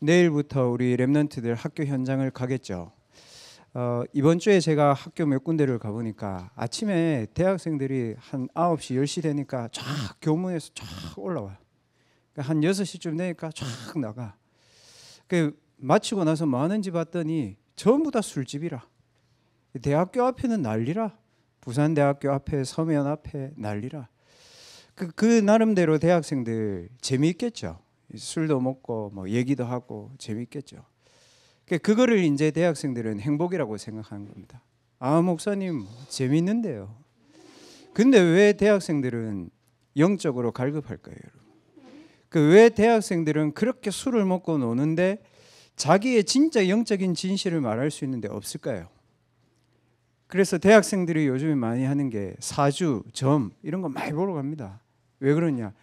내일부터 우리 랩런트들 학교 현장을 가겠죠. 이번 주에 제가 학교 몇 군데를 가보니까 아침에 대학생들이 한 9시, 10시 되니까 쫙 교문에서 쫙 올라와요. 한 6시쯤 되니까 쫙 나가. 마치고 나서 뭐 하는지 봤더니 전부 다 술집이라. 대학교 앞에는 난리라. 부산대학교 앞에, 서면 앞에 난리라. 그 나름대로 대학생들 재미있겠죠. 술도 먹고 뭐 얘기도 하고 재미있겠죠. 그거를 이제 대학생들은 행복이라고 생각하는 겁니다. 아, 목사님 재미있는데요. 근데 왜 대학생들은 영적으로 갈급할까요, 여러분? 왜 대학생들은 그렇게 술을 먹고 노는데 자기의 진짜 영적인 진실을 말할 수 있는데 없을까요? 그래서 대학생들이 요즘에 많이 하는 게 사주, 점 이런 거 많이 보러 갑니다. 왜 그러냐?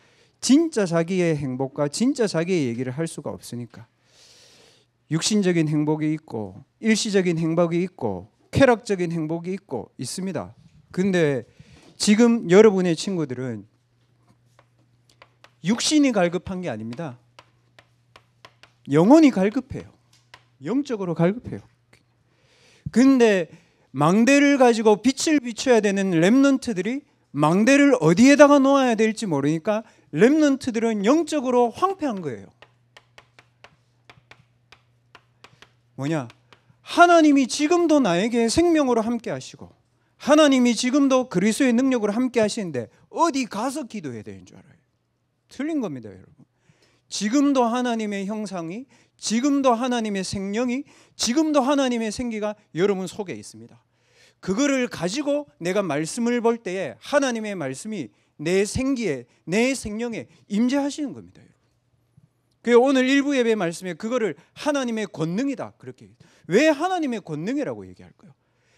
진짜 자기의 행복과 진짜 자기의 얘기를 할 수가 없으니까. 육신적인 행복이 있고 일시적인 행복이 있고 쾌락적인 행복이 있고 있습니다. 근데 지금 여러분의 친구들은 육신이 갈급한 게 아닙니다. 영혼이 갈급해요. 영적으로 갈급해요. 근데 망대를 가지고 빛을 비춰야 되는 랩런트들이 망대를 어디에다가 놓아야 될지 모르니까 랩런트들은 영적으로 황폐한 거예요. 뭐냐? 하나님이 지금도 나에게 생명으로 함께 하시고 하나님이 지금도 그리스도의 능력으로 함께 하시는데 어디 가서 기도해야 되는 줄 알아요. 틀린 겁니다, 여러분. 지금도 하나님의 형상이, 지금도 하나님의 생명이, 지금도 하나님의 생기가 여러분 속에 있습니다. 그거를 가지고 내가 말씀을 볼 때에 하나님의 말씀이 내 생기에, 내 생명에 임재하시는 겁니다, 여러분. 그래서 오늘 일부 예배 말씀에 그거를 하나님의 권능이다 그렇게. 왜 하나님의 권능이라고 얘기할까요?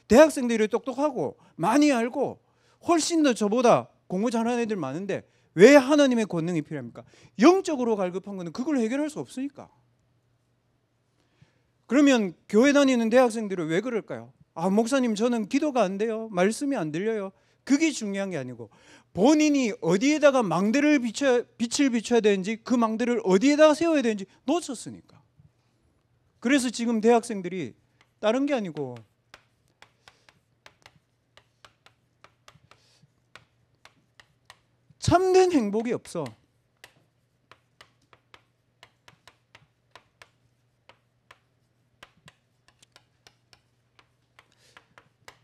대학생들이 똑똑하고 많이 알고 훨씬 더 저보다 공부 잘하는 애들 많은데 왜 하나님의 권능이 필요합니까? 영적으로 갈급한 거는 그걸 해결할 수 없으니까. 그러면 교회 다니는 대학생들은 왜 그럴까요? 아, 목사님 저는 기도가 안 돼요. 말씀이 안 들려요. 그게 중요한 게 아니고 본인이 어디에다가 빛을 비춰야 되는지 그 망대를 어디에다가 세워야 되는지 놓쳤으니까. 그래서 지금 대학생들이 다른 게 아니고 참된 행복이 없어.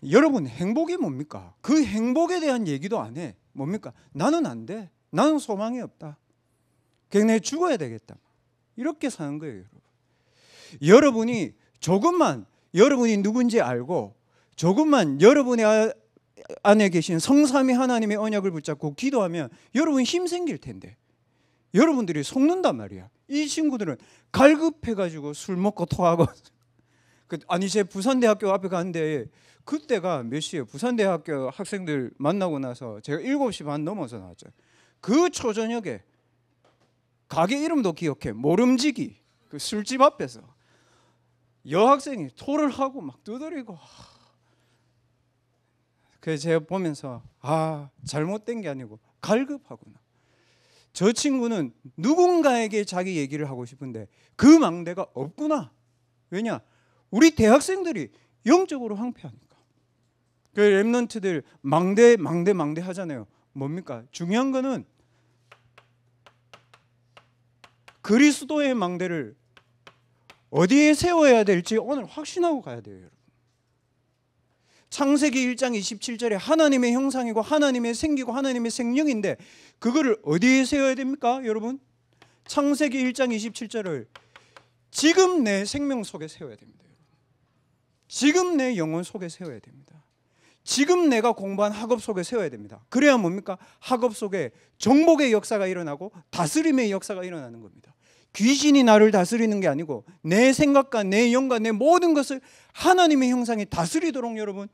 여러분 행복이 뭡니까? 그 행복에 대한 얘기도 안 해. 뭡니까? 나는 안 돼. 나는 소망이 없다. 그냥 내가 죽어야 되겠다. 이렇게 사는 거예요, 여러분. 여러분이 조금만 여러분이 누군지 알고 조금만 여러분의 안에 계신 성삼위 하나님의 언약을 붙잡고 기도하면 여러분 힘 생길 텐데 여러분들이 속는단 말이야. 이 친구들은 갈급해가지고 술 먹고 토하고 아니 제 부산대학교 앞에 갔는데 그때가 몇 시예요? 부산대학교 학생들 만나고 나서 제가 7시 반 넘어서 나왔죠. 그 초저녁에 가게 이름도 기억해. 모름지기 그 술집 앞에서 여학생이 토를 하고 막 두드리고. 그래서 제가 보면서 아, 잘못된 게 아니고 갈급하구나. 저 친구는 누군가에게 자기 얘기를 하고 싶은데 그 망대가 없구나. 왜냐? 우리 대학생들이 영적으로 황폐하니까. 그 랩런트들 망대 하잖아요. 뭡니까? 중요한 거는 그리스도의 망대를 어디에 세워야 될지 오늘 확신하고 가야 돼요, 여러분. 창세기 1장 27절에 하나님의 형상이고 하나님의 생기고 하나님의 생명인데 그거를 어디에 세워야 됩니까, 여러분? 창세기 1장 27절을 지금 내 생명 속에 세워야 됩니다. 지금 내 영혼 속에 세워야 됩니다. 지금 내가 공부한 학업 속에 세워야 됩니다. 그래야 뭡니까? 학업 속에 정복의 역사가 일어나고 다스림의 역사가 일어나는 겁니다. 귀신이 나를 다스리는 게 아니고 내 생각과 내 영과 내 모든 것을 하나님의 형상이 다스리도록 여러분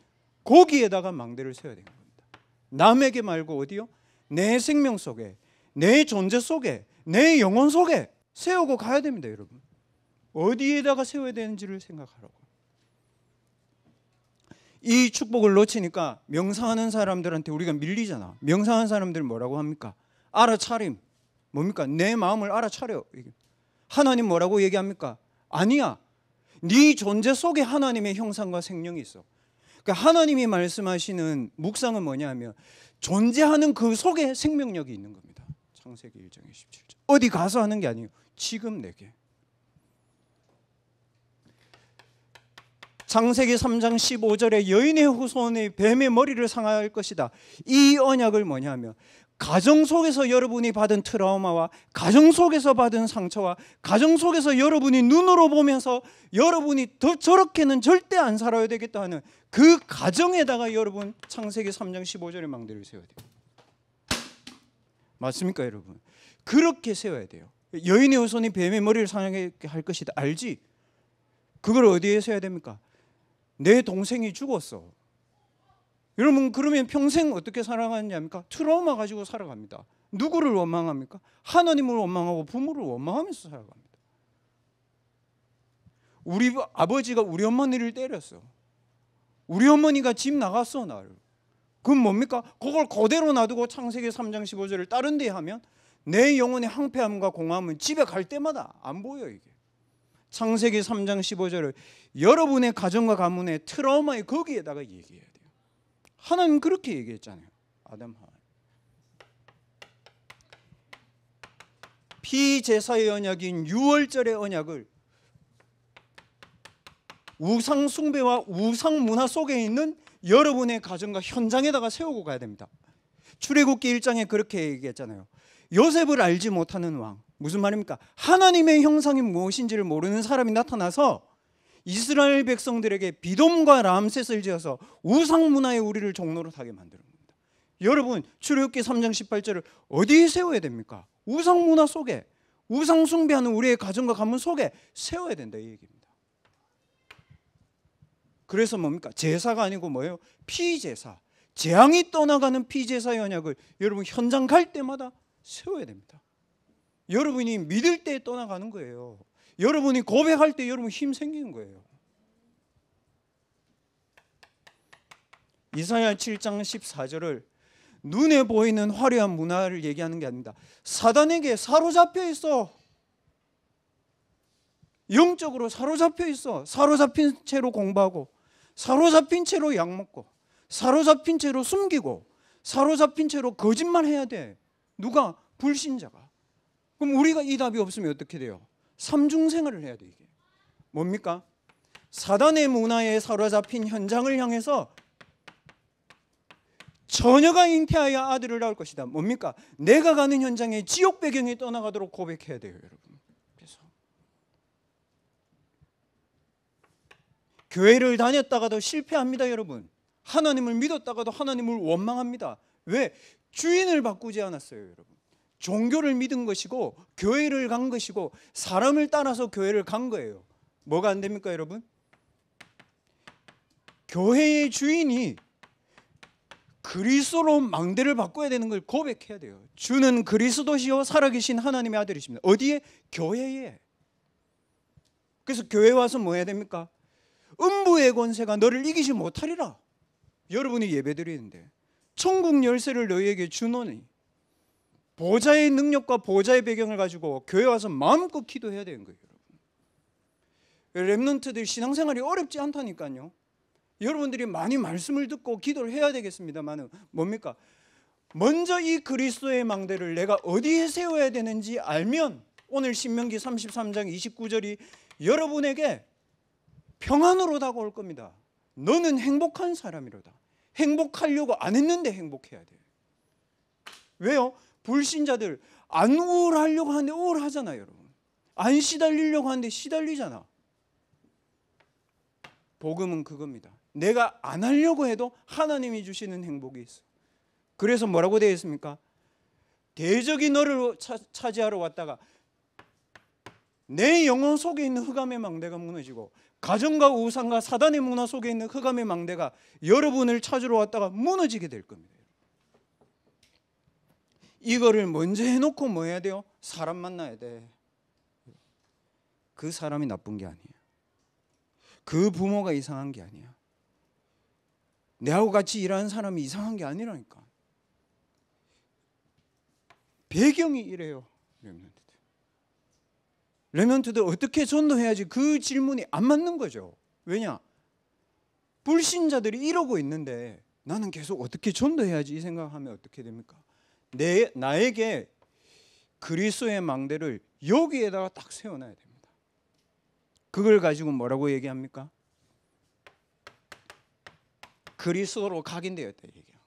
거기에다가 망대를 세워야 되는 겁니다. 남에게 말고 어디요? 내 생명 속에, 내 존재 속에, 내 영혼 속에 세우고 가야 됩니다, 여러분. 어디에다가 세워야 되는지를 생각하라고. 이 축복을 놓치니까 명상하는 사람들한테 우리가 밀리잖아. 명상하는 사람들 뭐라고 합니까? 알아차림. 뭡니까? 내 마음을 알아차려. 하나님 뭐라고 얘기합니까? 아니야. 네 존재 속에 하나님의 형상과 생명이 있어. 그러니까 하나님이 말씀하시는 묵상은 뭐냐면 존재하는 그 속에 생명력이 있는 겁니다. 창세기 1장 27절. 어디 가서 하는 게 아니에요. 지금 내게. 창세기 3장 15절에 여인의 후손의 뱀의 머리를 상할 것이다. 이 언약을 뭐냐면 가정 속에서 여러분이 받은 트라우마와 가정 속에서 받은 상처와 가정 속에서 여러분이 눈으로 보면서 여러분이 더 저렇게는 절대 안 살아야 되겠다 하는 그 가정에다가 여러분 창세기 3장 15절의 망대를 세워야 돼요. 맞습니까 여러분? 그렇게 세워야 돼요. 여인의 후손이 뱀의 머리를 상하게 할 것이다. 알지? 그걸 어디에 세워야 됩니까? 내 동생이 죽었어. 여러분 그러면 평생 어떻게 살아가느냐입니까? 트라우마 가지고 살아갑니다. 누구를 원망합니까? 하나님을 원망하고 부모를 원망하면서 살아갑니다. 우리 아버지가 우리 어머니를 때렸어. 우리 어머니가 집 나갔어 나를. 그건 뭡니까? 그걸 그대로 놔두고 창세기 3장 15절을 다른 데 하면 내 영혼의 황폐함과 공허함은 집에 갈 때마다 안 보여 이게. 창세기 3장 15절을 여러분의 가정과 가문의 트라우마의 거기에다가 얘기해야 돼요. 하나님 그렇게 얘기했잖아요. 아담 하와. 피제사의 언약인 유월절의 언약을 우상 숭배와 우상 문화 속에 있는 여러분의 가정과 현장에다가 세우고 가야 됩니다. 출애굽기 1장에 그렇게 얘기했잖아요. 요셉을 알지 못하는 왕. 무슨 말입니까? 하나님의 형상이 무엇인지를 모르는 사람이 나타나서 이스라엘 백성들에게 비돔과 람셋을 지어서 우상 문화의 우리를 종로로 타게 만드는 겁니다. 여러분 출애굽기 3장 18절을 어디에 세워야 됩니까? 우상 문화 속에, 우상 숭배하는 우리의 가정과 가문 속에 세워야 된다 이 얘기입니다. 그래서 뭡니까? 제사가 아니고 뭐예요? 피제사. 재앙이 떠나가는 피제사의 언약을 여러분 현장 갈 때마다 세워야 됩니다. 여러분이 믿을 때 떠나가는 거예요. 여러분이 고백할 때 여러분 힘 생기는 거예요. 이사야 7장 14절을 눈에 보이는 화려한 문화를 얘기하는 게 아닙니다. 사단에게 사로잡혀 있어. 영적으로 사로잡혀 있어. 사로잡힌 채로 공부하고 사로잡힌 채로 약 먹고 사로잡힌 채로 숨기고 사로잡힌 채로 거짓말해야 돼. 누가? 불신자가. 그럼 우리가 이 답이 없으면 어떻게 돼요? 삼중생활을 해야 돼. 이게 뭡니까? 사단의 문화에 사로잡힌 현장을 향해서 처녀가 잉태하여 아들을 낳을 것이다. 뭡니까? 내가 가는 현장에 지옥 배경이 떠나가도록 고백해야 돼요, 여러분. 그래서 교회를 다녔다가도 실패합니다, 여러분. 하나님을 믿었다가도 하나님을 원망합니다. 왜? 주인을 바꾸지 않았어요, 여러분. 종교를 믿은 것이고 교회를 간 것이고 사람을 따라서 교회를 간 거예요. 뭐가 안 됩니까 여러분? 교회의 주인이 그리스도로 망대를 바꿔야 되는 걸 고백해야 돼요. 주는 그리스도시요 살아계신 하나님의 아들이십니다. 어디에? 교회에. 그래서 교회 와서 뭐 해야 됩니까? 음부의 권세가 너를 이기지 못하리라. 여러분이 예배드리는데 천국 열쇠를 너희에게 주노니 보좌의 능력과 보좌의 배경을 가지고 교회 와서 마음껏 기도해야 되는 거예요. 여러분. 랩런트들 신앙생활이 어렵지 않다니까요. 여러분들이 많이 말씀을 듣고 기도를 해야 되겠습니다만 뭡니까? 먼저 이 그리스도의 망대를 내가 어디에 세워야 되는지 알면 오늘 신명기 33장 29절이 여러분에게 평안으로 다가올 겁니다. 너는 행복한 사람이로다. 행복하려고 안 했는데 행복해야 돼요. 왜요? 불신자들 안 우울하려고 하는데 우울하잖아요, 여러분. 안 시달리려고 하는데 시달리잖아. 복음은 그겁니다. 내가 안 하려고 해도 하나님이 주시는 행복이 있어. 그래서 뭐라고 되어 있습니까? 대적이 너를 차지하러 왔다가 내 영혼 속에 있는 흑암의 망대가 무너지고 가정과 우상과 사단의 문화 속에 있는 흑암의 망대가 여러분을 찾으러 왔다가 무너지게 될 겁니다. 이거를 먼저 해놓고 뭐 해야 돼요? 사람 만나야 돼. 그 사람이 나쁜 게 아니에요. 그 부모가 이상한 게 아니야. 내하고 같이 일하는 사람이 이상한 게 아니라니까. 배경이 이래요. 렘넌트들 어떻게 전도해야지 그 질문이 안 맞는 거죠. 왜냐? 불신자들이 이러고 있는데 나는 계속 어떻게 전도해야지 이 생각하면 어떻게 됩니까? 나에게 그리스도의 망대를 여기에다가 딱 세워놔야 됩니다. 그걸 가지고 뭐라고 얘기합니까? 그리스도로 각인되었다 얘기해요.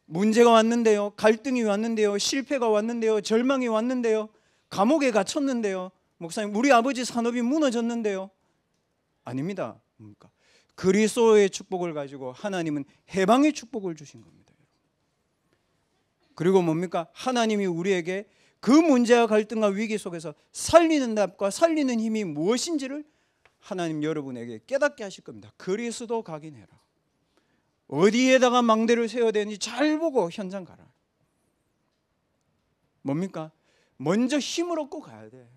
문제가 왔는데요, 갈등이 왔는데요, 실패가 왔는데요, 절망이 왔는데요, 감옥에 갇혔는데요, 목사님 우리 아버지 산업이 무너졌는데요. 아닙니다. 뭡니까? 그리스도의 축복을 가지고 하나님은 해방의 축복을 주신 겁니다. 그리고 뭡니까? 하나님이 우리에게 그 문제와 갈등과 위기 속에서 살리는 답과 살리는 힘이 무엇인지를 하나님 여러분에게 깨닫게 하실 겁니다. 그리스도 각인해라. 어디에다가 망대를 세워야 되는지 잘 보고 현장 가라. 뭡니까? 먼저 힘을 얻고 가야 돼.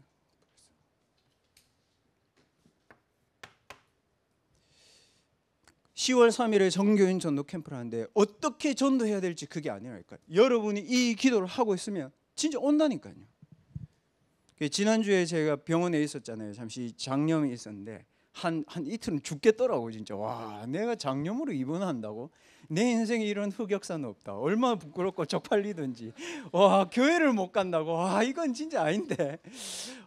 10월 3일에 정교인 전도 캠프를 하는데 어떻게 전도해야 될지 그게 아니라니까요. 여러분이 이 기도를 하고 있으면 진짜 온다니까요. 지난주에 제가 병원에 있었잖아요. 잠시 장염이 있었는데 한 이틀은 죽겠더라고 진짜. 와, 내가 장염으로 입원한다고? 내 인생에 이런 흑역사는 없다. 얼마나 부끄럽고 쪽팔리든지. 와, 교회를 못 간다고? 와, 이건 진짜 아닌데.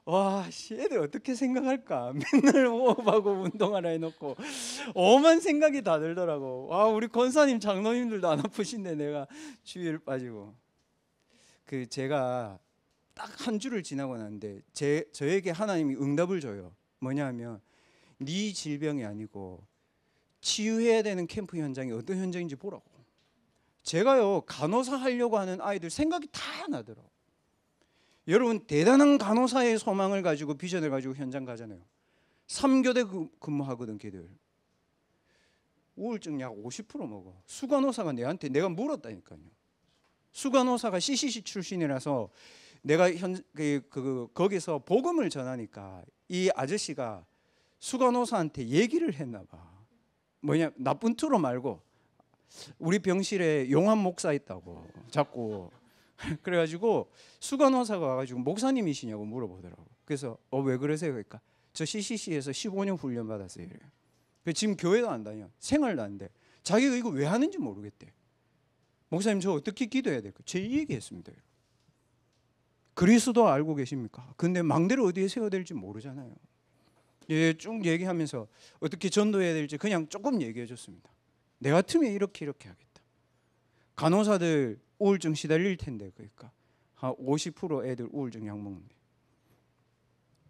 와, 애들 어떻게 생각할까? 맨날 호흡하고 운동하라 해놓고 오만 생각이 다 들더라고. 와, 우리 권사님 장로님들도 안 아프신데 내가 주의를 빠지고. 제가 딱 한 주를 지나고 나는데 저에게 하나님이 응답을 줘요. 뭐냐면 네 질병이 아니고 치유해야 되는 캠프 현장이 어떤 현장인지 보라고. 제가요 간호사 하려고 하는 아이들 생각이 다 나더라고. 여러분 대단한 간호사의 소망을 가지고 비전을 가지고 현장 가잖아요. 3교대 근무하거든 걔들. 우울증 약 50% 먹어. 수간호사가 내가 물었다니까요. 수간호사가 CCC 출신이라서 내가 거기서 복음을 전하니까 이 아저씨가 수간호사한테 얘기를 했나 봐. 뭐냐, 나쁜 투로 말고 우리 병실에 용한 목사 있다고 자꾸. 그래가지고 수간호사가 와가지고 목사님이시냐고 물어보더라고. 그래서 왜 그러세요? 그러니까 저 CCC에서 15년 훈련 받았어요. 지금 교회도 안 다녀. 생활도 안 돼. 자기가 이거 왜 하는지 모르겠대. 목사님 저 어떻게 기도해야 될까? 제 얘기했습니다. 그리스도 알고 계십니까? 근데 망대를 어디에 세워야 될지 모르잖아요. 예, 쭉 얘기하면서 어떻게 전도해야 될지 그냥 조금 얘기해 줬습니다. 내 같으면 이렇게 하겠다. 간호사들 우울증 시달릴 텐데 그러니까 한 50% 애들 우울증 약 먹는데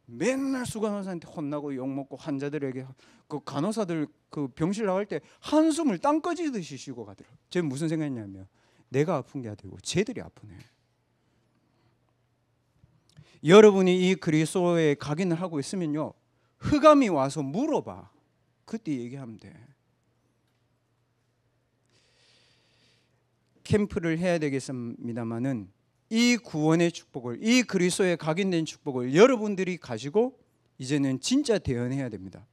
맨날 수간호사한테 혼나고 욕먹고 환자들에게 그 간호사들 그 병실 나갈 때 한숨을 땅 꺼지듯이 쉬고 가더라고요. 제가 무슨 생각했냐면 내가 아픈 게 아니고 쟤들이 아프네. 여러분이 이 그리스도에 각인을 하고 있으면요 흑암이 와서 물어봐. 그때 얘기하면 돼. 캠프를 해야 되겠습니다만은 이 구원의 축복을, 이 그리스도에 각인된 축복을 여러분들이 가지고 이제는 진짜 대언해야 됩니다.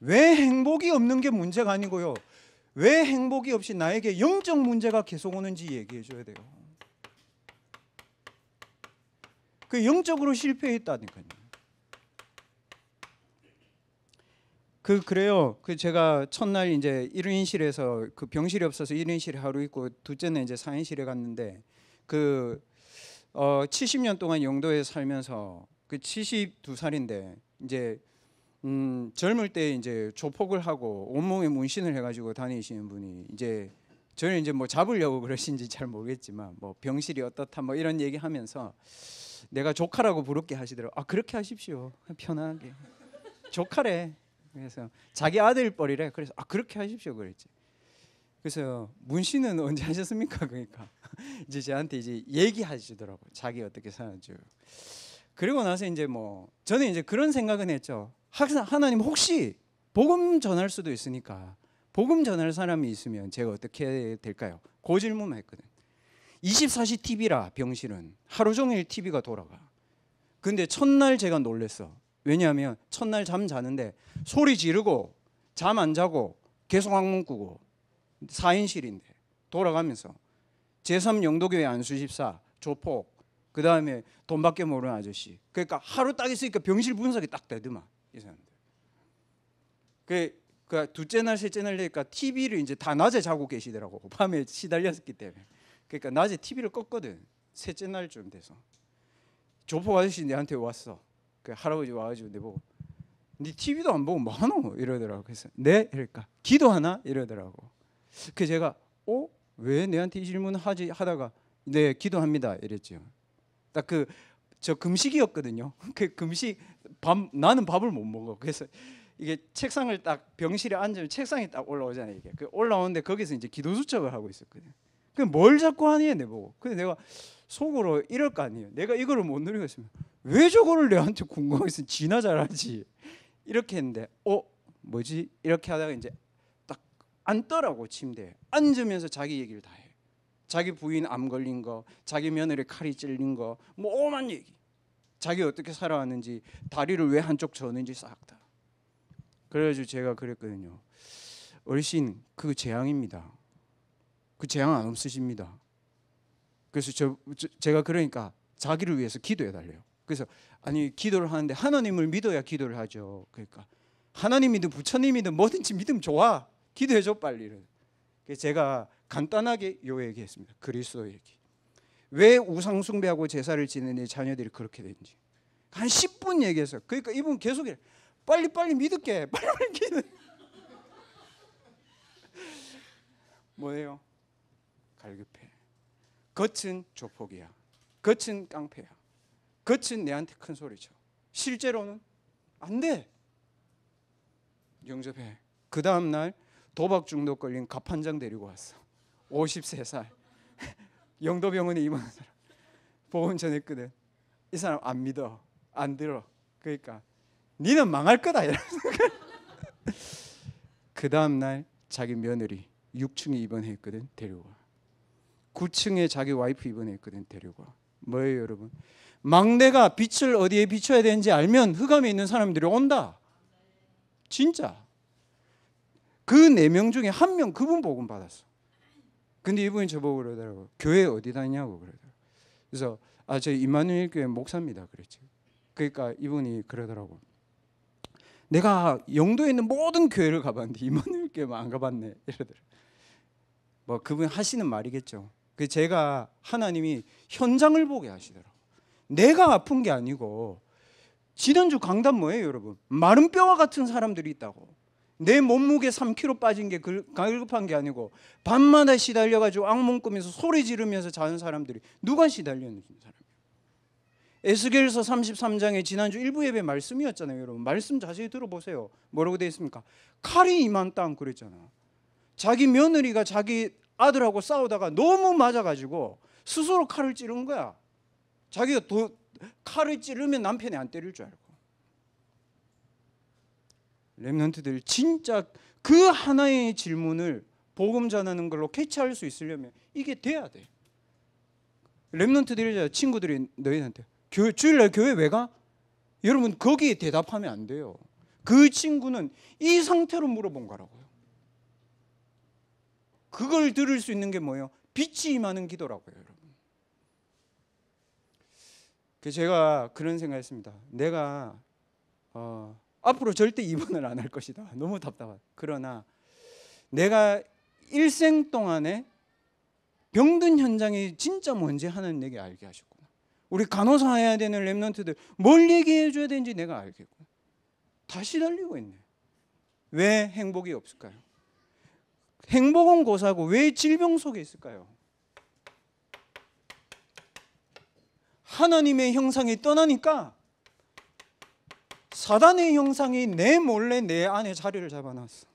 왜 행복이 없는 게 문제가 아니고요, 왜 행복이 없이 나에게 영적 문제가 계속 오는지 얘기해 줘야 돼요. 그 영적으로 실패했다니까요. 그래요. 제가 첫날 이제 1인실에서 그 병실이 없어서 1인실에 하루 있고 둘째는 이제 4인실에 갔는데 70년 동안 영도에 살면서 72살인데 이제 젊을 때 이제 조폭을 하고 온몸에 문신을 해가지고 다니시는 분이 이제 저는 이제 뭐 잡으려고 그러신지 잘 모르겠지만 뭐 병실이 어떻다 뭐 이런 얘기하면서 내가 조카라고 부럽게 하시더라고. 그렇게 하십시오. 편하게. 조카래. 그래서 자기 아들 뻘이래. 그래서 그렇게 하십시오 그랬지. 그래서 문신은 언제 하셨습니까? 그러니까 이제 저한테 이제 얘기하시더라고. 자기 어떻게 사는지. 그리고 나서 이제 뭐 저는 이제 그런 생각은 했죠. 하나님 혹시 복음 전할 수도 있으니까 복음 전할 사람이 있으면 제가 어떻게 해야 될까요? 그 질문만 했거든. 24시 TV라 병실은 하루 종일 TV가 돌아가. 근데 첫날 제가 놀랬어. 왜냐하면 첫날 잠 자는데 소리 지르고 잠 안 자고 계속 악몽 꾸고 4인실인데 돌아가면서 제3영도교회 안수집사, 조폭, 그 다음에 돈밖에 모르는 아저씨. 그러니까 하루 딱 있으니까 병실 분석이 딱 되더만 이 사람들. 그 둘째 날, 셋째 날 되니까 TV를 이제 다 낮에 자고 계시더라고. 밤에 시달렸기 때문에. 그러니까 낮에 TV를 껐거든. 셋째 날쯤 돼서 조폭 아저씨 내한테 왔어. 그 할아버지 와가지고 내보고 네 TV도 안 보고 뭐하노 이러더라고. 그래서 네? 이러니까 기도하나? 이러더라고. 그 제가 왜 내한테 이 질문을 하다가 네 기도합니다 이랬죠. 딱 저 금식이었거든요. 그 금식 나는 밥을 못 먹어. 그래서 이게 책상을 딱 병실에 앉으면 책상이 딱 올라오잖아요. 이게 그 올라오는데 거기서 이제 기도 수첩을 하고 있었거든요. 그 뭘 자꾸 하니 내보고. 그래서 내가 속으로 이럴 거 아니에요. 내가 이거를 못 누리고 있으면 왜 저거를 내한테 궁금해서 지나 잘하지 이렇게 했는데 뭐지 이렇게 하다가 이제 딱 앉더라고. 침대에 앉으면서 자기 얘기를 다 해. 자기 부인 암 걸린 거, 자기 며느리 칼이 찔린 거, 뭐 오만 얘기. 자기 어떻게 살아왔는지, 다리를 왜 한쪽 졌는지 싹 다. 그래가지고 제가 그랬거든요. 어르신 그 재앙입니다. 그 재앙 안 없으십니다. 그래서 제가 그러니까 자기를 위해서 기도해 달래요. 그래서 아니 기도를 하는데 하나님을 믿어야 기도를 하죠. 그러니까 하나님이든 부처님이든 뭐든지 믿으면 좋아. 기도해 줘 빨리. 그래서 제가 간단하게 요 얘기했습니다. 그리스도 얘기. 왜 우상 숭배하고 제사를 지내는 자녀들이 그렇게 되는지 한 10분 얘기했어요. 그러니까 이분 계속 이래. 빨리 믿을게. 빨리 기도. 뭐예요? 갈급해. 겉은 조폭이야. 겉은 깡패야. 겉은 내한테 큰 소리쳐. 실제로는 안 돼. 영접해. 그 다음 날 도박 중독 걸린 갑판장 데리고 왔어. 53살. 영도병원에 입원한 사람. 보험 전했거든. 이 사람 안 믿어. 안 들어. 그러니까 니는 망할 거다. 그 다음 날 자기 며느리 6층에 입원했거든. 데리고 와. 9층에 자기 와이프 입원했거든. 데리고 와. 뭐예요 여러분? 막내가 빛을 어디에 비춰야 되는지 알면 흑암에 있는 사람들이 온다. 진짜. 그 4명 중에 1명 그분 복음 받았어. 근데 이분이 저보고 그러더라고. 교회 어디 다니냐고 그러더라고. 그래서 저 임마누엘 교회 목사입니다 그랬지. 그러니까 이분이 그러더라고. 내가 영도에 있는 모든 교회를 가봤는데 임마누엘 교회만 안 가봤네 이러더라고. 뭐 그분 하시는 말이겠죠. 그 제가 하나님이 현장을 보게 하시더라고. 내가 아픈 게 아니고 지난주 강단 뭐예요 여러분? 마른 뼈와 같은 사람들이 있다고. 내 몸무게 3kg 빠진 게 갈급한 게 아니고 밤마다 시달려가지고 악몽 꾸면서 소리 지르면서 자는 사람들이 누가 시달렸는지 사람이에요. 에스겔서 33장에 지난주 일부 예배 말씀이었잖아요 여러분. 말씀 자세히 들어보세요. 뭐라고 되어 있습니까? 칼이 임한 땅 그랬잖아. 자기 며느리가 자기 아들하고 싸우다가 너무 맞아가지고 스스로 칼을 찌른 거야. 자기가 칼을 찌르면 남편이 안 때릴 줄 알고. 렘넌트들 진짜 그 하나의 질문을 복음 전하는 걸로 캐치할 수 있으려면 이게 돼야 돼. 렘넌트들이 친구들이 너희한테 주일날 교회 왜 가? 여러분 거기에 대답하면 안 돼요. 그 친구는 이 상태로 물어본 거라고요. 그걸 들을 수 있는 게 뭐예요? 빛이 임하는 기도라고요 여러분. 제가 그런 생각했습니다. 내가 앞으로 절대 입원을 안 할 것이다. 너무 답답하다. 그러나 내가 일생 동안에 병든 현장이 진짜 뭔지 하나님 내게 알게 하셨구나. 우리 간호사 해야 되는 렘넌트들 뭘 얘기해 줘야 되는지 내가 알겠구나. 다 시달리고 있네. 왜 행복이 없을까요? 행복은 고사고 왜 질병 속에 있을까요? 하나님의 형상이 떠나니까 사단의 형상이 내 몰래 내 안에 자리를 잡아놨어.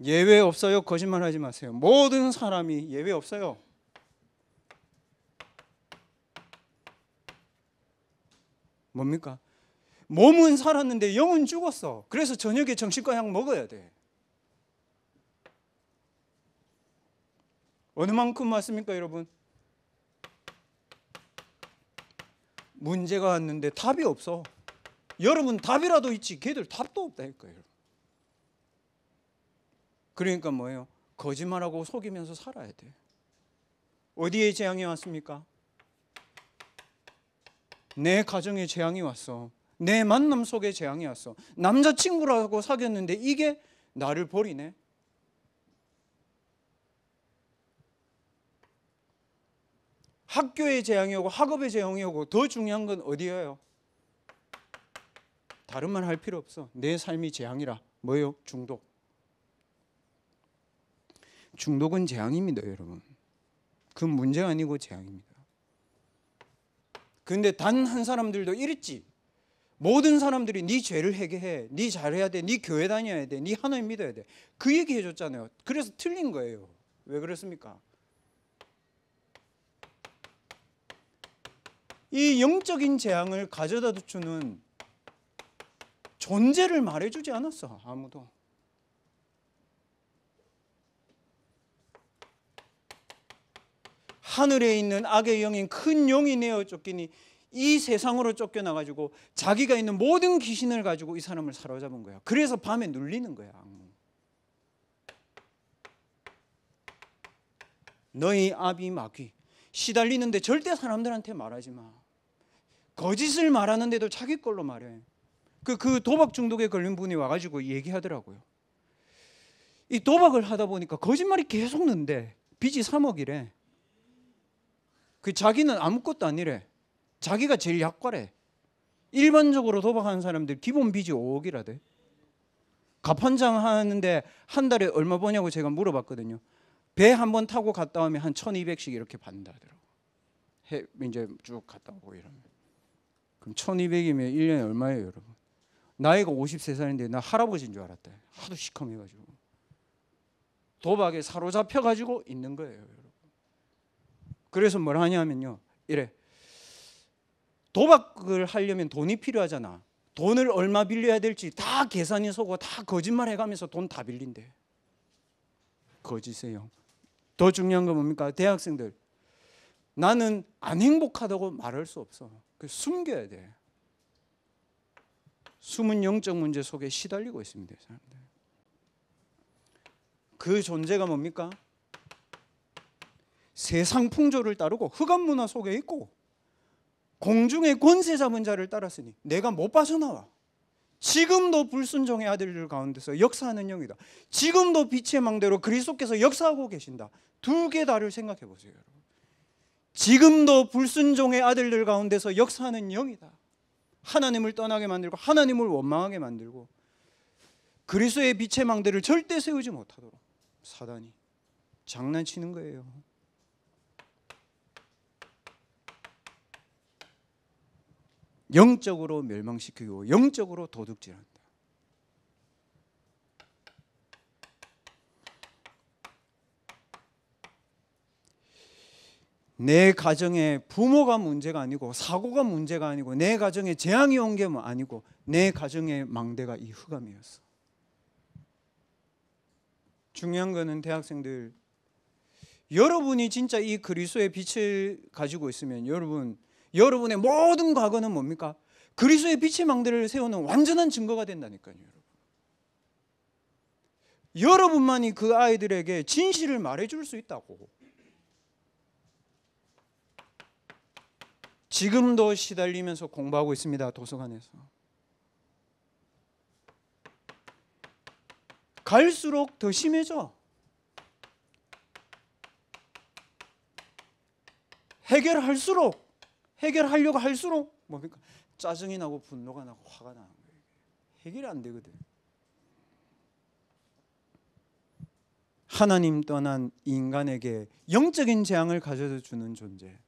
예외 없어요. 거짓말하지 마세요. 모든 사람이 예외 없어요. 뭡니까? 몸은 살았는데 영은 죽었어. 그래서 저녁에 정신과 약 먹어야 돼. 어느 만큼 맞습니까 여러분? 문제가 왔는데 답이 없어. 여러분 답이라도 있지 걔들 답도 없다니까요. 그러니까 뭐예요? 거짓말하고 속이면서 살아야 돼. 어디에 재앙이 왔습니까? 내 가정에 재앙이 왔어. 내 만남 속에 재앙이 왔어. 남자친구라고 사귀었는데 이게 나를 버리네. 학교에 재앙이 오고 학업에 재앙이 오고 더 중요한 건 어디예요? 다른 말 할 필요 없어. 내 삶이 재앙이라. 뭐예요? 중독. 중독은 재앙입니다, 여러분. 그 문제가 아니고 재앙입니다. 근데 단 한 사람들도 이랬지. 모든 사람들이 네 죄를 회개해, 네 잘해야 돼, 네 교회 다녀야 돼, 네 하나님 믿어야 돼. 그 얘기 해줬잖아요. 그래서 틀린 거예요. 왜 그렇습니까? 이 영적인 재앙을 가져다 주는 존재를 말해주지 않았어, 아무도. 하늘에 있는 악의 영인 큰 영이 내어 쫓기니 이 세상으로 쫓겨나가지고 자기가 있는 모든 귀신을 가지고 이 사람을 사로잡은 거야. 그래서 밤에 눌리는 거야. 너희 아비 마귀. 시달리는데 절대 사람들한테 말하지 마. 거짓을 말하는데도 자기 걸로 말해. 그 도박 중독에 걸린 분이 와가지고 얘기하더라고요. 이 도박을 하다 보니까 거짓말이 계속 는데 빚이 3억이래. 그 자기는 아무것도 아니래. 자기가 제일 약과래. 일반적으로 도박하는 사람들 기본 빚이 5억이라대. 갑판장 하는데 한 달에 얼마 버냐고 제가 물어봤거든요. 배 한 번 타고 갔다 오면 한 1200씩 이렇게 받는다 하더라고. 이제 쭉 갔다 오고 이러면. 그럼 1200이면 1년에 얼마예요, 여러분? 나이가 53살인데 나 할아버지인 줄 알았대. 하도 시커매가지고. 도박에 사로잡혀가지고 있는 거예요, 여러분. 그래서 뭘 하냐면요. 이래. 도박을 하려면 돈이 필요하잖아. 돈을 얼마 빌려야 될지 다 계산이 서고 다 거짓말 해가면서 돈 다 빌린대. 거짓이에요. 더 중요한 건 뭡니까? 대학생들. 나는 안 행복하다고 말할 수 없어. 숨겨야 돼. 숨은 영적 문제 속에 시달리고 있습니다, 사람들. 그 존재가 뭡니까? 세상 풍조를 따르고 흑암 문화 속에 있고 공중의 권세 잡은 자를 따랐으니 내가 못 빠져나와. 지금도 불순종의 아들들 가운데서 역사하는 영이다. 지금도 빛의 망대로 그리스도께서 역사하고 계신다. 두 개 다를 생각해 보세요, 여러분. 지금도 불순종의 아들들 가운데서 역사하는 영이다. 하나님을 떠나게 만들고 하나님을 원망하게 만들고 그리스도의 빛의 망대를 절대 세우지 못하도록 사단이 장난치는 거예요. 영적으로 멸망시키고 영적으로 도둑질한다. 내 가정에 부모가 문제가 아니고 사고가 문제가 아니고 내 가정에 재앙이 온 게 아니고 내 가정의 망대가 이 흑암이었어. 중요한 거는 대학생들, 여러분이 진짜 이 그리스도의 빛을 가지고 있으면 여러분의 모든 과거는 뭡니까? 그리스도의 빛의 망대를 세우는 완전한 증거가 된다니까요. 여러분만이 그 아이들에게 진실을 말해줄 수 있다고. 지금도 시달리면서 공부하고 있습니다, 도서관에서. 갈수록 더 심해져. 해결하려고 할수록 뭡니까? 짜증이 나고 분노가 나고 화가 나는 거예요. 해결이 안 되거든. 하나님 떠난 인간에게 영적인 재앙을 가져다 주는 존재,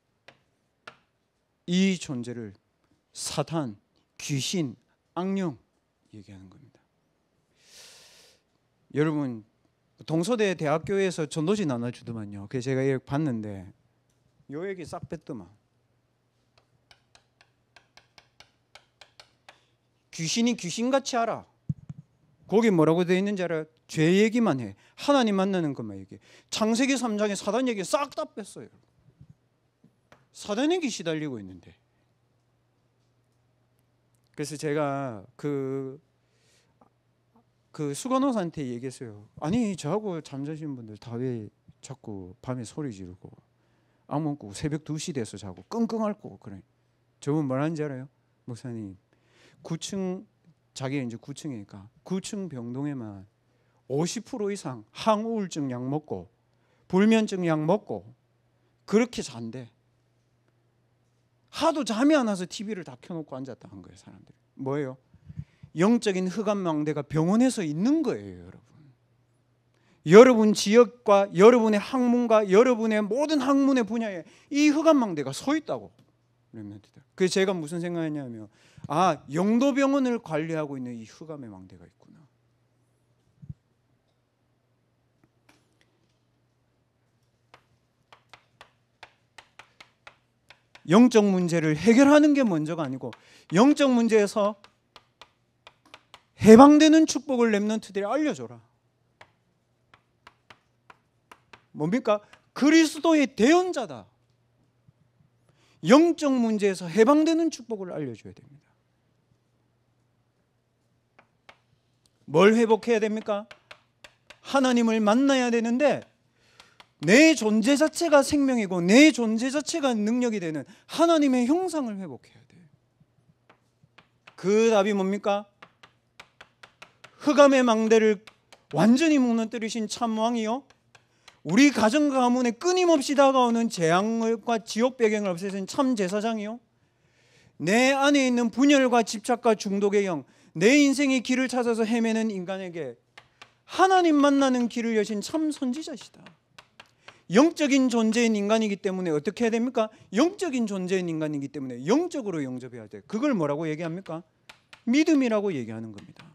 이 존재를 사탄, 귀신, 악령 얘기하는 겁니다. 여러분, 동서대 대학교에서 전도지 나눠주더만요. 그래서 제가 이렇게 봤는데 요 얘기 싹 뺐더만. 귀신이 귀신같이 알아. 거기 뭐라고 되어 있는지 알아요? 죄 얘기만 해. 하나님 만나는 것만 얘기해. 창세기 3장에 사단 얘기 싹 다 뺐어요. 사단에게 시달리고 있는데. 그래서 제가 그 그 수간호사한테 얘기했어요. 아니 저하고 잠자시는 분들 다 왜 자꾸 밤에 소리 지르고 악몽 꾸고 새벽 2시 돼서 자고 끙끙 앓고 그래. 저분 뭐라는지 알아요? 목사님 9층 자기 이제 9층이니까 9층 병동에만 50% 이상 항우울증 약 먹고 불면증 약 먹고 그렇게 잔대. 하도 잠이 안 와서 TV를 다 켜놓고 앉았다 한 거예요. 사람들이. 뭐예요? 영적인 흑암망대가 병원에서 있는 거예요. 여러분. 여러분 지역과 여러분의 학문과 여러분의 모든 학문의 분야에 이 흑암망대가 서 있다고. 그래서 제가 무슨 생각했냐면 영도병원을 관리하고 있는 이 흑암의 망대가 있구나. 영적 문제를 해결하는 게 먼저가 아니고 영적 문제에서 해방되는 축복을 렘넌트들이 알려줘라. 뭡니까? 그리스도의 대언자다. 영적 문제에서 해방되는 축복을 알려줘야 됩니다. 뭘 회복해야 됩니까? 하나님을 만나야 되는데 내 존재 자체가 생명이고 내 존재 자체가 능력이 되는 하나님의 형상을 회복해야 돼. 그 답이 뭡니까? 흑암의 망대를 완전히 무너뜨리신 참 왕이요, 우리 가정 가문에 끊임없이 다가오는 재앙과 지옥 배경을 없애신 참 제사장이요, 내 안에 있는 분열과 집착과 중독의 영, 내 인생의 길을 찾아서 헤매는 인간에게 하나님 만나는 길을 여신 참 선지자시다. 영적인 존재인 인간이기 때문에 어떻게 해야 됩니까? 영적인 존재인 인간이기 때문에 영적으로 영접해야 돼. 그걸 뭐라고 얘기합니까? 믿음이라고 얘기하는 겁니다.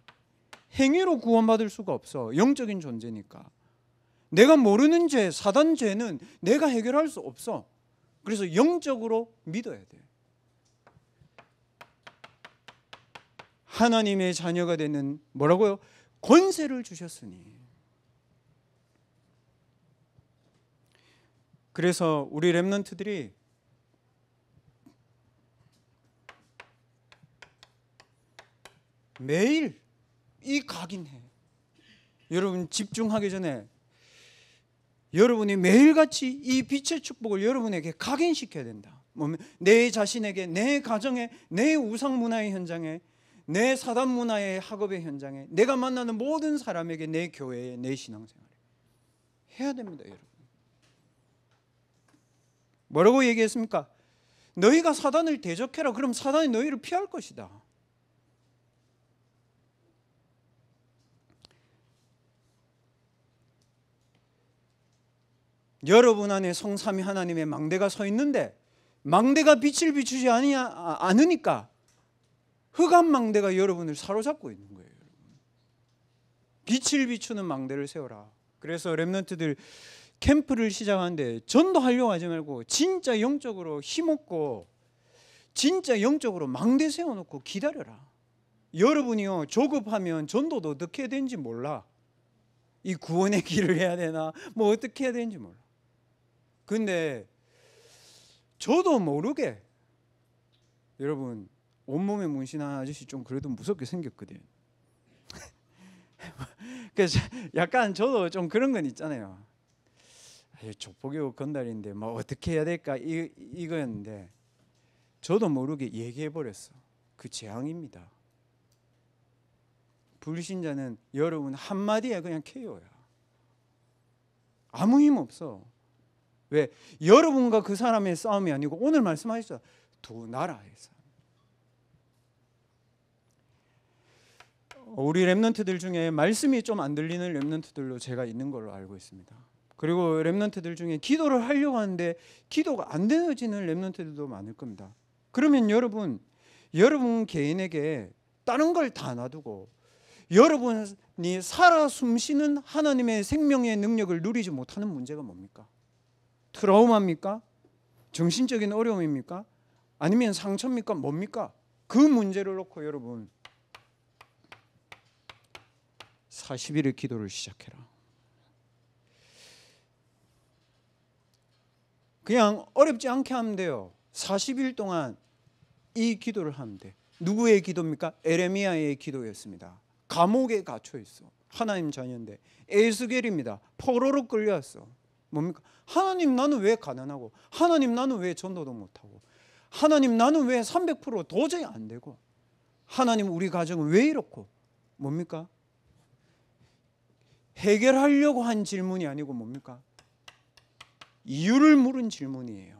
행위로 구원받을 수가 없어. 영적인 존재니까. 내가 모르는 죄, 사단 죄는 내가 해결할 수 없어. 그래서 영적으로 믿어야 돼. 하나님의 자녀가 되는 뭐라고요? 권세를 주셨으니. 그래서 우리 렘넌트들이 매일 이 각인해. 여러분 집중하기 전에 여러분이 매일같이 이 빛의 축복을 여러분에게 각인시켜야 된다. 내 자신에게, 내 가정에, 내 우상 문화의 현장에, 내 사단 문화의 학업의 현장에, 내가 만나는 모든 사람에게, 내 교회에, 내 신앙생활에 해야 됩니다. 여러분. 뭐라고 얘기했습니까? 너희가 사단을 대적해라. 그럼 사단이 너희를 피할 것이다. 여러분 안에 성삼위 하나님의 망대가 서 있는데 망대가 빛을 비추지 않으니까 흑암 망대가 여러분을 사로잡고 있는 거예요. 빛을 비추는 망대를 세워라. 그래서 렘넌트들 캠프를 시작하는데 전도하려고 하지 말고 진짜 영적으로 힘없고 진짜 영적으로 망대 세워놓고 기다려라. 여러분이요 조급하면 전도도 어떻게 해야 되는지 몰라. 이 구원의 길을 해야 되나 뭐 어떻게 해야 되는지 몰라. 근데 저도 모르게 여러분 온몸에 문신한 아저씨 좀 그래도 무섭게 생겼거든. 그래서 약간 저도 좀 그런 건 있잖아요. 족보교 건달인데 뭐 어떻게 해야 될까 이거였는데 저도 모르게 얘기해 버렸어. 그 재앙입니다. 불신자는 여러분 한마디에 그냥 KO야. 아무 힘 없어. 왜? 여러분과 그 사람의 싸움이 아니고 오늘 말씀하셨죠. 두 나라의 싸움. 우리 렘넌트들 중에 말씀이 좀 안 들리는 렘넌트들로 제가 있는 걸로 알고 있습니다. 그리고 렘넌트들 중에 기도를 하려고 하는데 기도가 안 되어지는 렘넌트들도 많을 겁니다. 그러면 여러분 개인에게 다른 걸 다 놔두고 여러분이 살아 숨쉬는 하나님의 생명의 능력을 누리지 못하는 문제가 뭡니까? 트라우마입니까? 정신적인 어려움입니까? 아니면 상처입니까? 뭡니까? 그 문제를 놓고 여러분 40일의 기도를 시작해라. 그냥 어렵지 않게 하면 돼요. 40일 동안 이 기도를 하면 돼. 누구의 기도입니까? 에레미야의 기도였습니다. 감옥에 갇혀 있어. 하나님 자녀인데 에스겔입니다. 포로로 끌려왔어. 뭡니까? 하나님 나는 왜 가난하고, 하나님 나는 왜 전도도 못하고, 하나님 나는 왜 300% 도저히 안 되고, 하나님 우리 가정은 왜 이렇고, 뭡니까? 해결하려고 한 질문이 아니고 뭡니까? 이유를 물은 질문이에요.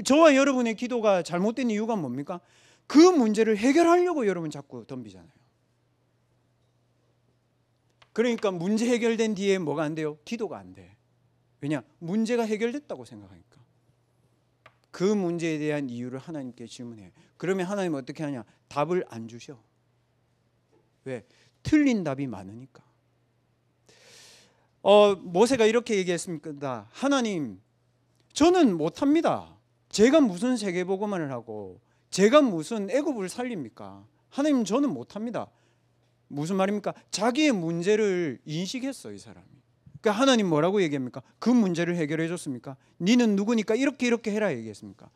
저와 여러분의 기도가 잘못된 이유가 뭡니까? 그 문제를 해결하려고 여러분 자꾸 덤비잖아요. 그러니까 문제 해결된 뒤에 뭐가 안 돼요? 기도가 안 돼. 왜냐? 문제가 해결됐다고 생각하니까. 그 문제에 대한 이유를 하나님께 질문해요. 그러면 하나님은 어떻게 하냐? 답을 안 주셔. 왜? 틀린 답이 많으니까. 모세가 이렇게 얘기했습니다. 하나님, 저는 못합니다. 제가 무슨 세계복음을 하고 제가 무슨 애굽을 살립니까? 하나님, 저는 못합니다. 무슨 말입니까? 자기의 문제를 인식했어, 이 사람이. 그러니까 하나님 뭐라고 얘기합니까? 그 문제를 해결해 줬습니까? 니는 누구니까 이렇게 해라 얘기했습니까?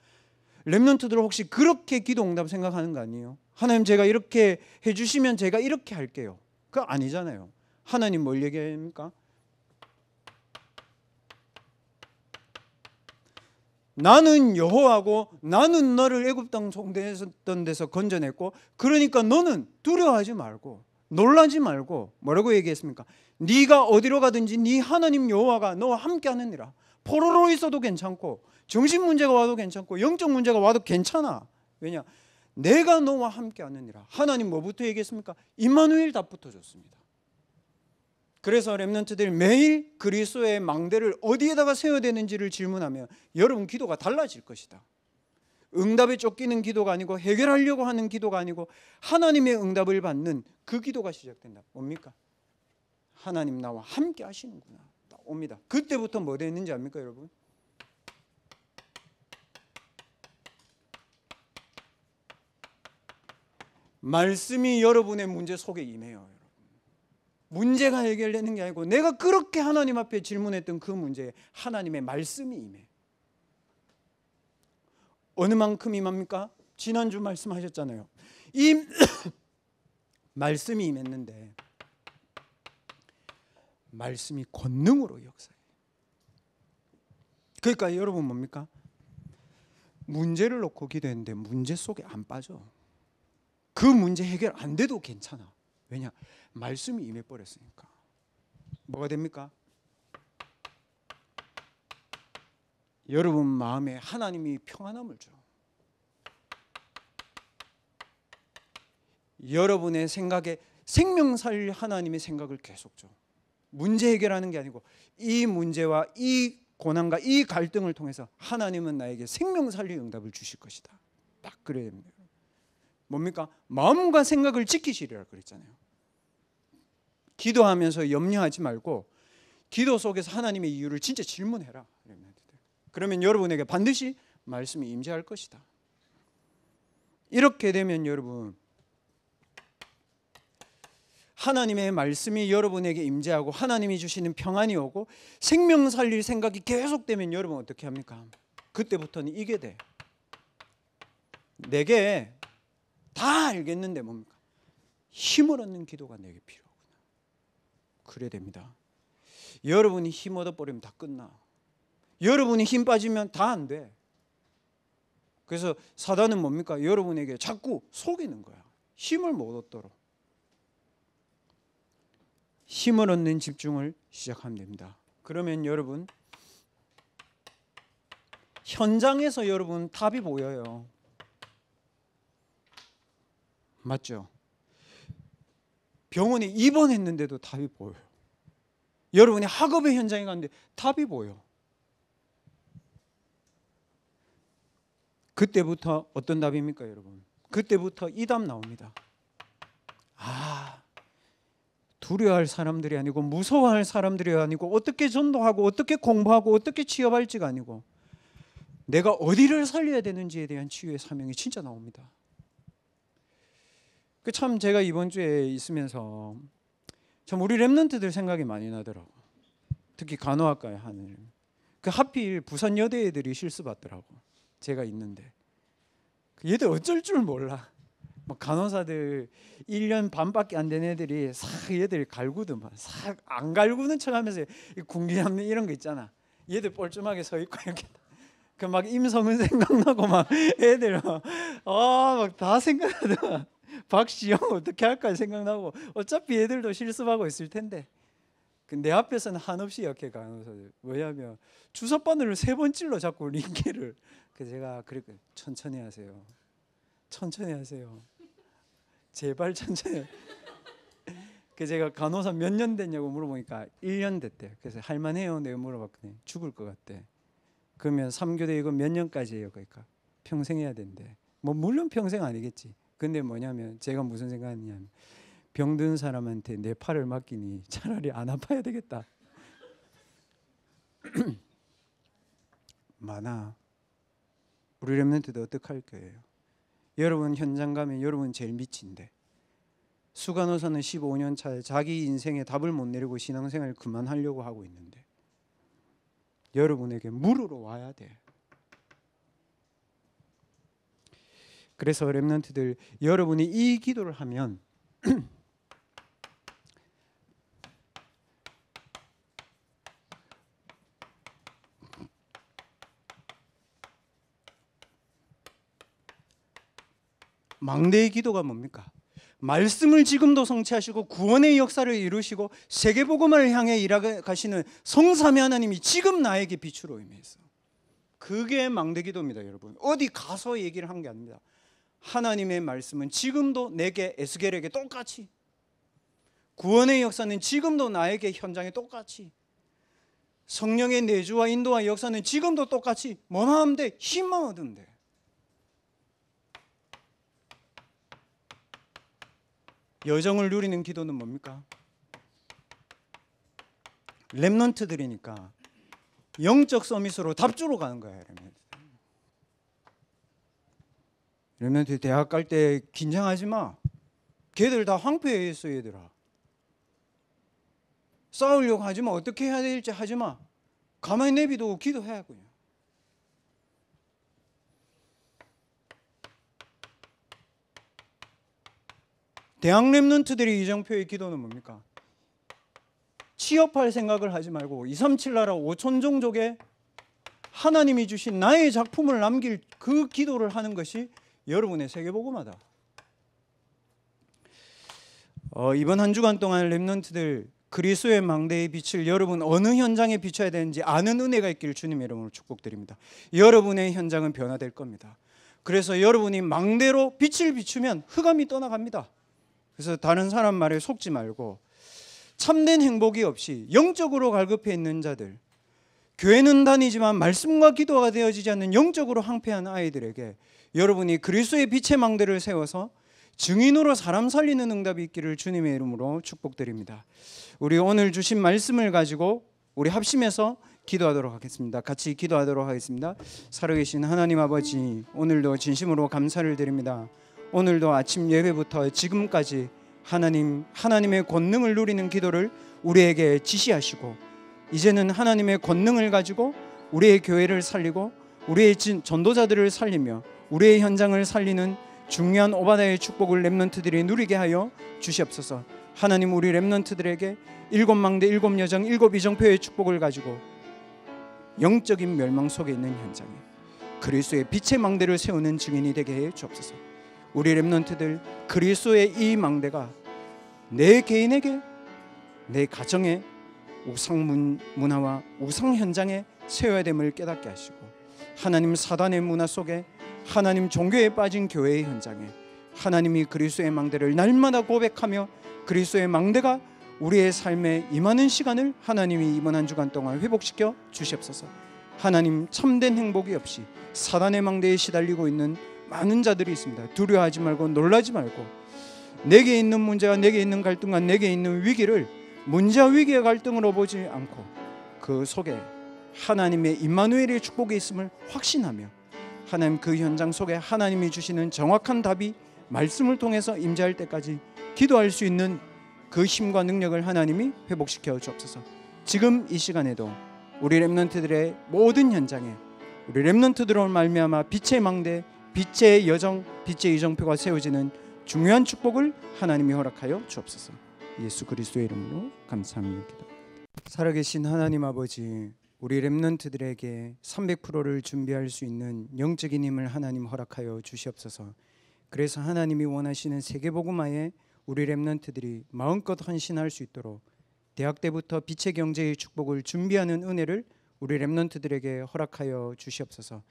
렘넌트들 혹시 그렇게 기도 응답 생각하는 거 아니에요? 하나님, 제가 이렇게 해주시면 제가 이렇게 할게요. 그거 아니잖아요. 하나님 뭘 얘기합니까? 나는 여호와고 나는 너를 애굽 땅 종되었던 데서 건져냈고, 그러니까 너는 두려워하지 말고 놀라지 말고 뭐라고 얘기했습니까? 네가 어디로 가든지 네 하나님 여호와가 너와 함께 하느니라. 포로로 있어도 괜찮고 정신 문제가 와도 괜찮고 영적 문제가 와도 괜찮아. 왜냐? 내가 너와 함께 하느니라. 하나님 뭐부터 얘기했습니까? 임마누엘 답부터 줬습니다. 그래서 렘넌트들 매일 그리스도의 망대를 어디에다가 세워야 되는지를 질문하면 여러분 기도가 달라질 것이다. 응답에 쫓기는 기도가 아니고 해결하려고 하는 기도가 아니고 하나님의 응답을 받는 그 기도가 시작된다. 뭡니까? 하나님 나와 함께 하시는구나. 딱 옵니다. 그때부터 뭐 됐는지 압니까, 여러분? 말씀이 여러분의 문제 속에 임해요. 문제가 해결되는 게 아니고 내가 그렇게 하나님 앞에 질문했던 그 문제에 하나님의 말씀이 임해. 어느 만큼 임합니까? 지난주 말씀하셨잖아요. 이 말씀이 임했는데 말씀이 권능으로 역사해. 그러니까 여러분 뭡니까? 문제를 놓고 기도했는데 문제 속에 안 빠져. 그 문제 해결 안 돼도 괜찮아. 왜냐? 말씀이 임해버렸으니까. 뭐가 됩니까? 여러분 마음에 하나님이 평안함을 줘. 여러분의 생각에 생명 살릴 하나님의 생각을 계속 줘. 문제 해결하는 게 아니고 이 문제와 이 고난과 이 갈등을 통해서 하나님은 나에게 생명 살릴 응답을 주실 것이다. 딱 그래야 됩니다. 뭡니까? 마음과 생각을 지키시리라 그랬잖아요. 기도하면서 염려하지 말고 기도 속에서 하나님의 이유를 진짜 질문해라. 그러면 여러분에게 반드시 말씀이 임재할 것이다. 이렇게 되면 여러분 하나님의 말씀이 여러분에게 임재하고 하나님이 주시는 평안이 오고 생명 살릴 생각이 계속되면 여러분 어떻게 합니까? 그때부터는 이게 돼. 내게 다 알겠는데 뭡니까? 힘을 얻는 기도가 내게 필요하구나. 그래야 됩니다. 여러분이 힘 얻어버리면 다 끝나. 여러분이 힘 빠지면 다 안 돼. 그래서 사단은 뭡니까? 여러분에게 자꾸 속이는 거야. 힘을 못 얻도록. 힘을 얻는 집중을 시작하면 됩니다. 그러면 여러분 현장에서 여러분 답이 보여요. 맞죠? 병원에 입원했는데도 답이 보여요. 여러분이 학업의 현장에 갔는데 답이 보여. 그때부터 어떤 답입니까, 여러분? 그때부터 이 답 나옵니다. 두려워할 사람들이 아니고 무서워할 사람들이 아니고 어떻게 전도하고 어떻게 공부하고 어떻게 취업할지가 아니고 내가 어디를 살려야 되는지에 대한 치유의 사명이 진짜 나옵니다. 참 제가 이번 주에 있으면서 참 우리 렘넌트들 생각이 많이 나더라고. 특히 간호학과에 하는 하필 부산 여대 애들이 실수 받더라고. 제가 있는데 얘들 어쩔 줄 몰라. 뭐 간호사들 1년 반밖에 안 된 애들이 싹 얘들 갈구더만 싹 안 갈구는 척하면서 군기 잡는 이런 거 있잖아. 얘들 뻘쭘하게 서 있고 이렇게 그 막 임성은 생각나고 막 애들 막 다 생각나더만. 박시영 어떻게 할까 생각나고 어차피 애들도 실습하고 있을 텐데 내 앞에서는 한없이 역해 간호사들. 왜냐하면 주사바늘을 3번 찔러 자꾸 링기를. 그래서 제가 그렇게 천천히 하세요. 천천히 하세요. 제발 천천히. 그 제가 간호사 몇 년 됐냐고 물어보니까 1년 됐대. 그래서 할만해요? 내가 물어봤더니 죽을 것 같대. 그러면 3교대 이거 몇 년까지 해요? 그러니까 평생 해야 된대. 뭐 물론 평생 아니겠지. 근데 뭐냐면 제가 무슨 생각했냐면 병든 사람한테 내 팔을 맡기니 차라리 안 아파야 되겠다. 많아. 우리 렘넌트도 어떡할 거예요? 여러분 현장 가면 여러분 제일 미친데 수간호사는 15년 차에 자기 인생에 답을 못 내리고 신앙생활 그만하려고 하고 있는데 여러분에게 물으러 와야 돼. 그래서 렘넌트들 여러분이 이 기도를 하면 망대의 기도가 뭡니까? 말씀을 지금도 성취하시고 구원의 역사를 이루시고 세계복음을 향해 일하가시는 성삼위 하나님이 지금 나에게 빛으로 임해서 그게 망대 기도입니다. 여러분 어디 가서 얘기를 한 게 아닙니다. 하나님의 말씀은 지금도 내게 에스겔에게 똑같이 구원의 역사는 지금도 나에게 현장에 똑같이 성령의 내주와 인도와 역사는 지금도 똑같이 뭐나 하면 돼. 힘만 얻으면 돼. 여정을 누리는 기도는 뭡니까? 렘넌트들이니까 영적 서밋으로 답주로 가는 거야. 렘넌트 대학 갈 때 긴장하지 마. 걔들 다 황폐해 있어. 얘들아 싸우려고 하지 마. 어떻게 해야 될지 하지 마. 가만히 내비두고 기도해. 그냥 대학 렘넌트들이 이정표의 기도는 뭡니까? 취업할 생각을 하지 말고 237 나라 5천 종족에 하나님이 주신 나의 작품을 남길 그 기도를 하는 것이 여러분의 세계복음화다. 이번 한 주간 동안 렘넌트들 그리스도의 망대의 빛을 여러분 어느 현장에 비춰야 되는지 아는 은혜가 있기를 주님의 이름으로 축복드립니다. 여러분의 현장은 변화될 겁니다. 그래서 여러분이 망대로 빛을 비추면 흑암이 떠나갑니다. 그래서 다른 사람 말에 속지 말고 참된 행복이 없이 영적으로 갈급해 있는 자들, 교회는 다니지만 말씀과 기도가 되어지지 않는 영적으로 황폐한 아이들에게 여러분이 그리스도의 빛의 망대를 세워서 증인으로 사람 살리는 응답이 있기를 주님의 이름으로 축복드립니다. 우리 오늘 주신 말씀을 가지고 우리 합심해서 기도하도록 하겠습니다. 같이 기도하도록 하겠습니다. 살아계신 하나님 아버지, 오늘도 진심으로 감사를 드립니다. 오늘도 아침 예배부터 지금까지 하나님의 권능을 누리는 기도를 우리에게 지시하시고 이제는 하나님의 권능을 가지고 우리의 교회를 살리고 우리의 전도자들을 살리며 우리의 현장을 살리는 중요한 오바다의 축복을 렘넌트들이 누리게 하여 주시옵소서. 하나님 우리 렘넌트들에게 7망대 7여정 7이정표의 축복을 가지고 영적인 멸망 속에 있는 현장에 그리스도의 빛의 망대를 세우는 증인이 되게 해 주옵소서. 우리 렘넌트들 그리스도의 이 망대가 내 개인에게 내 가정에 우상 문화와 우상 현장에 세워야 됨을 깨닫게 하시고 하나님 사단의 문화 속에 하나님 종교에 빠진 교회의 현장에 하나님이 그리스도의 망대를 날마다 고백하며 그리스도의 망대가 우리의 삶에 임하는 시간을 하나님이 이번 한 주간 동안 회복시켜 주시옵소서. 하나님 참된 행복이 없이 사단의 망대에 시달리고 있는 많은 자들이 있습니다. 두려워하지 말고 놀라지 말고 내게 있는 문제와 내게 있는 갈등과 내게 있는 위기를 문제와 위기의 갈등으로 보지 않고 그 속에 하나님의 임마누엘의 축복이 있음을 확신하며 하나님 그 현장 속에 하나님이 주시는 정확한 답이 말씀을 통해서 임재할 때까지 기도할 수 있는 그 힘과 능력을 하나님이 회복시켜 주옵소서. 지금 이 시간에도 우리 렘넌트들의 모든 현장에 우리 렘넌트들로 말미암아 빛의 망대 빛의 여정, 빛의 이정표가 세워지는 중요한 축복을 하나님이 허락하여 주옵소서. 예수 그리스도의 이름으로 감사하며 기도합니다. 살아계신 하나님 아버지, 우리 렘넌트들에게 300%를 준비할 수 있는 영적인 힘을 하나님 허락하여 주시옵소서. 그래서 하나님이 원하시는 세계복음화에 우리 렘넌트들이 마음껏 헌신할 수 있도록 대학 때부터 빛의 경제의 축복을 준비하는 은혜를 우리 렘넌트들에게 허락하여 주시옵소서.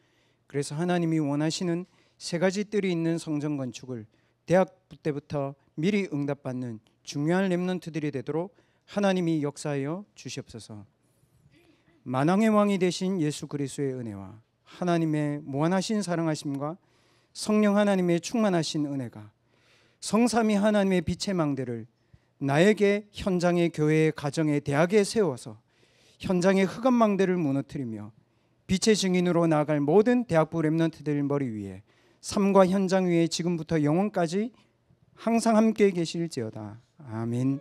그래서 하나님이 원하시는 세 가지 뜰이 있는 성전 건축을 대학 때부터 미리 응답받는 중요한 렘넌트들이 되도록 하나님이 역사하여 주시옵소서. 만왕의 왕이 되신 예수 그리스도의 은혜와 하나님의 무한하신 사랑하심과 성령 하나님의 충만하신 은혜가 성삼위 하나님의 빛의 망대를 나에게 현장의 교회의 가정의 대학에 세워서 현장의 흑암 망대를 무너뜨리며 빛의 증인으로 나아갈 모든 대학부 렘넌트들 머리 위에 삶과 현장 위에 지금부터 영원까지 항상 함께 계실지어다. 아멘.